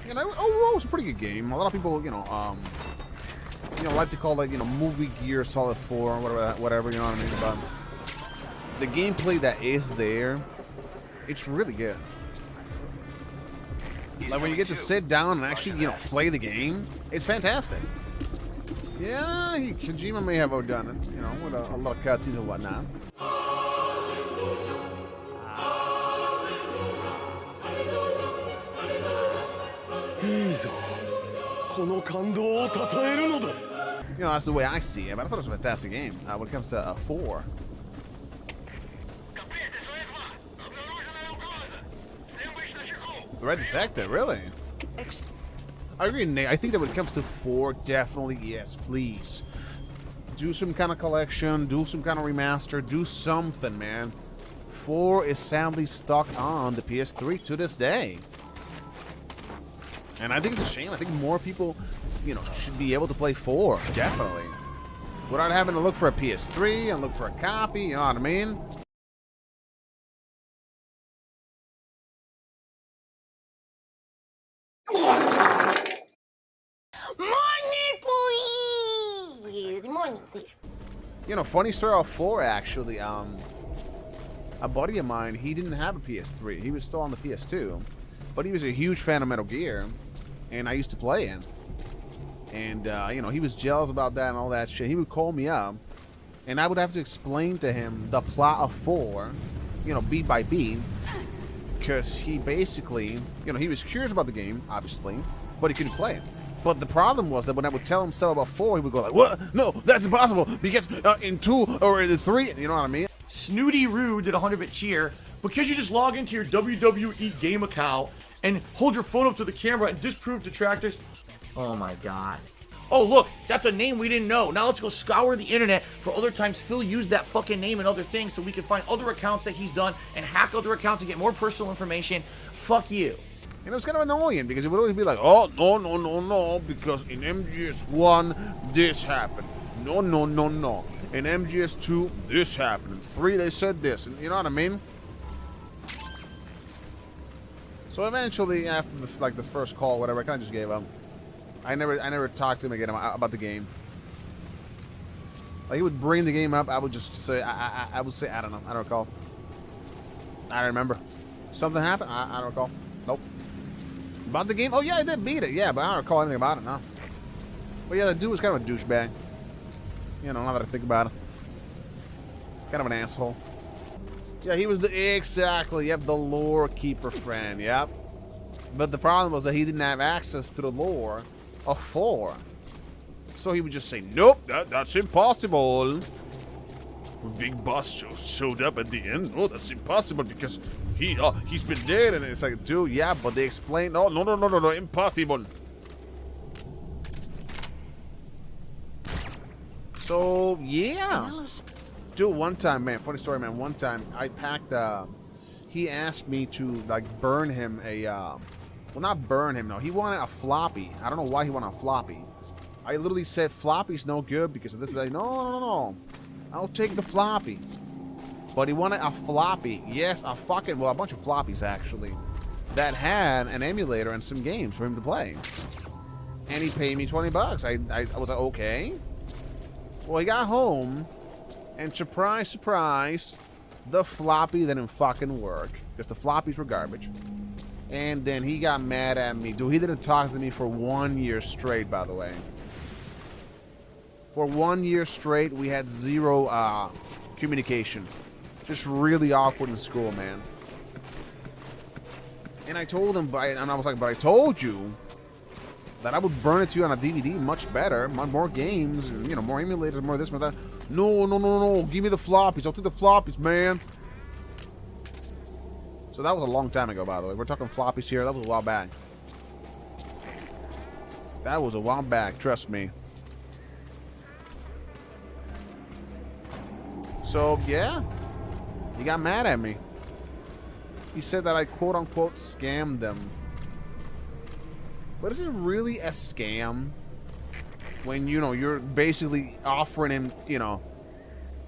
You know, overall, it was a pretty good game. A lot of people, like to call it, movie Gear Solid 4 or whatever, you know what I mean? But the gameplay that is there, it's really good. Like when you get to sit down and actually, play the game, it's fantastic. Yeah, Kojima may have outdone it, with a lot of cutscenes and whatnot. That's the way I see it, but I thought it was a fantastic game when it comes to 4. Threat detected, really? I agree, Nate. I think that when it comes to 4, definitely, yes, please. Do some kind of collection, do some kind of remaster, do something, man. 4 is sadly stuck on the PS3 to this day. And I think it's a shame. I think more people, should be able to play 4, definitely. Without having to look for a PS3 and look for a copy, you know what I mean? Money, please! Money, please. Funny story of 4, actually. A buddy of mine, he didn't have a PS3. He was still on the PS2. But he was a huge fan of Metal Gear. And I used to play it. And, he was jealous about that and all that shit. He would call me up. And I would have to explain to him the plot of 4, beat by beat. Because he basically, he was curious about the game, obviously. But he couldn't play it. But the problem was that when I would tell him stuff about 4, he would go like, "What? No, that's impossible, because in 2 or in 3, you know what I mean?" Snooty Roo did a 100-bit cheer. Because you just log into your WWE game account and hold your phone up to the camera and disprove detractors. Oh my god. Oh look, that's a name we didn't know. Now let's go scour the internet for other times Phil used that fucking name and other things so we can find other accounts that he's done and hack other accounts and get more personal information. Fuck you. And it was kind of annoying because it would always be like, "Oh, no, because in MGS1, this happened. No. In MGS2, this happened. In 3, they said this." And you know what I mean? So eventually, after the first call, whatever, I kind of just gave up. I never talked to him again about the game. Like, he would bring the game up, I would just say, I would say, I don't know, I don't recall. I don't remember. Something happened? I don't recall. Nope. About the game? Oh, yeah, I did beat it. Yeah, but I don't recall anything about it, no. But yeah, the dude was kind of a douchebag. Now that I think about it. Kind of an asshole. Yeah, he was exactly, yep, the lore keeper friend, yep. But the problem was that he didn't have access to the lore of 4. So he would just say, "Nope, that's impossible. Big Boss just showed up at the end. No, that's impossible because he's been dead." And it's like, dude, yeah, but they explained, no, impossible. So, yeah. Dude, one time, man, funny story, man, one time I packed, he asked me to, like, burn him a, well, not burn him, no, he wanted a floppy. I don't know why he wanted a floppy. I literally said, "Floppy's no good because of this." Like, no. I'll take the floppy. But he wanted a floppy. Yes, a bunch of floppies, actually, that had an emulator and some games for him to play. And he paid me $20. I was like, okay. Well, he got home, and surprise, surprise, the floppy didn't fucking work. Because the floppies were garbage. And then he got mad at me. Dude, he didn't talk to me for 1 year straight, by the way. For 1 year straight, we had 0 communication. Just really awkward in school, man. And I told him, and I was like, "But I told you that I would burn it to you on a DVD much better, more games, and, more emulators, more this, more that." No, give me the floppies. I'll take the floppies, man. So that was a long time ago, by the way. We're talking floppies here. That was a while back. That was a while back, trust me. So, yeah, he got mad at me. He said that I quote-unquote scammed them. But is it really a scam when, you're basically offering him,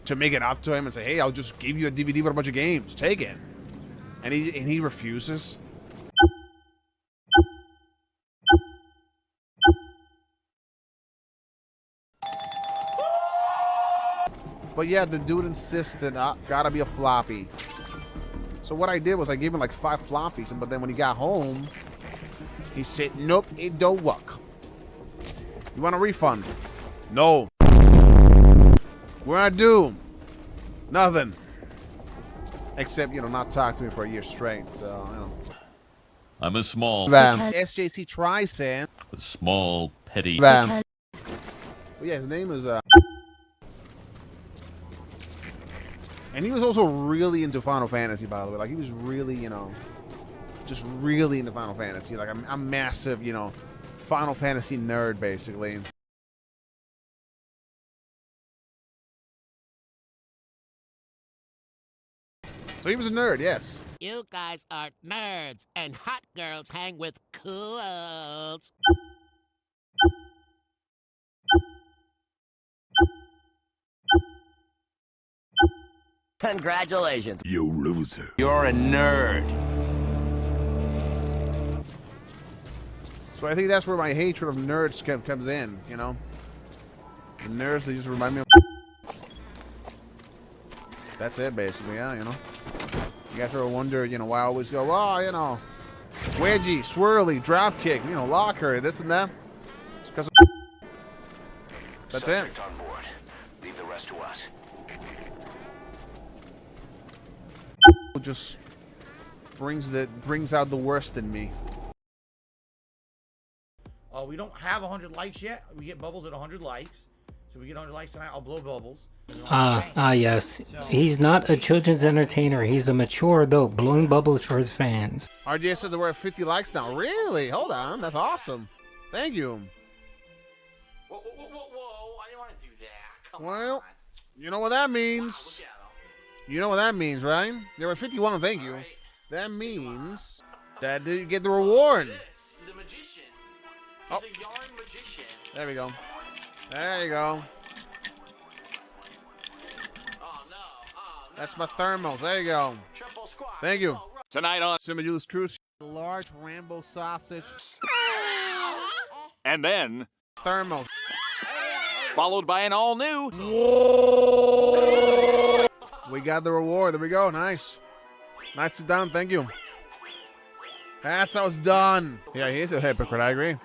to make it up to him and say, "Hey, I'll just give you a DVD with a bunch of games. Take it." And he refuses? But yeah, the dude insisted, gotta be a floppy. So what I did was I gave him like 5 floppies, but then when he got home, he said, nope, it don't work. You want a refund? No. What I do? Nothing. Except, you know, not talk to me for a year straight, so, you know. I'm a small, SJC Trisan. a small, petty. But yeah, his name is, and he was also really into Final Fantasy, by the way. Like, he was really, you know, just really into Final Fantasy. Like, I'm a massive, you know, Final Fantasy nerd, basically. So he was a nerd, yes. You guys are nerds, and hot girls hang with cools. Congratulations. You loser. You're a nerd. So I think that's where my hatred of nerds comes in, you know? The nerds, they just remind me of... That's it, basically, yeah, you know? You guys ever wonder, you know, why I always go, oh, you know, wedgie, swirly, drop kick, you know, locker, this and that. It's because of... That's it. On board. Leave the rest to us. Just brings out the worst in me. We don't have 100 likes yet. We get bubbles at 100 likes. So if we get 100 likes tonight, I'll blow bubbles. Yes. He's not a children's entertainer. He's a mature adult blowing bubbles for his fans. RJ says that we're at 50 likes now. Really? Hold on. That's awesome. Thank you. Whoa. I didn't want to do that. Come Well, on. you know what that means. Look at him. You know what that means, right? There were 51, thank you. Right. That means that you get the reward. He's a magician. Oh. He's a yarn magician. There we go. There you go. Oh, no. That's my thermals. There you go. Triple squat. Thank you. Tonight on, Simulus Cruise. Large Rambo sausage. and then Thermals. followed by an all-new. We got the reward. There we go. Nice. Nicely done. Thank you. That's how it's done. Yeah, he's a hypocrite. I agree.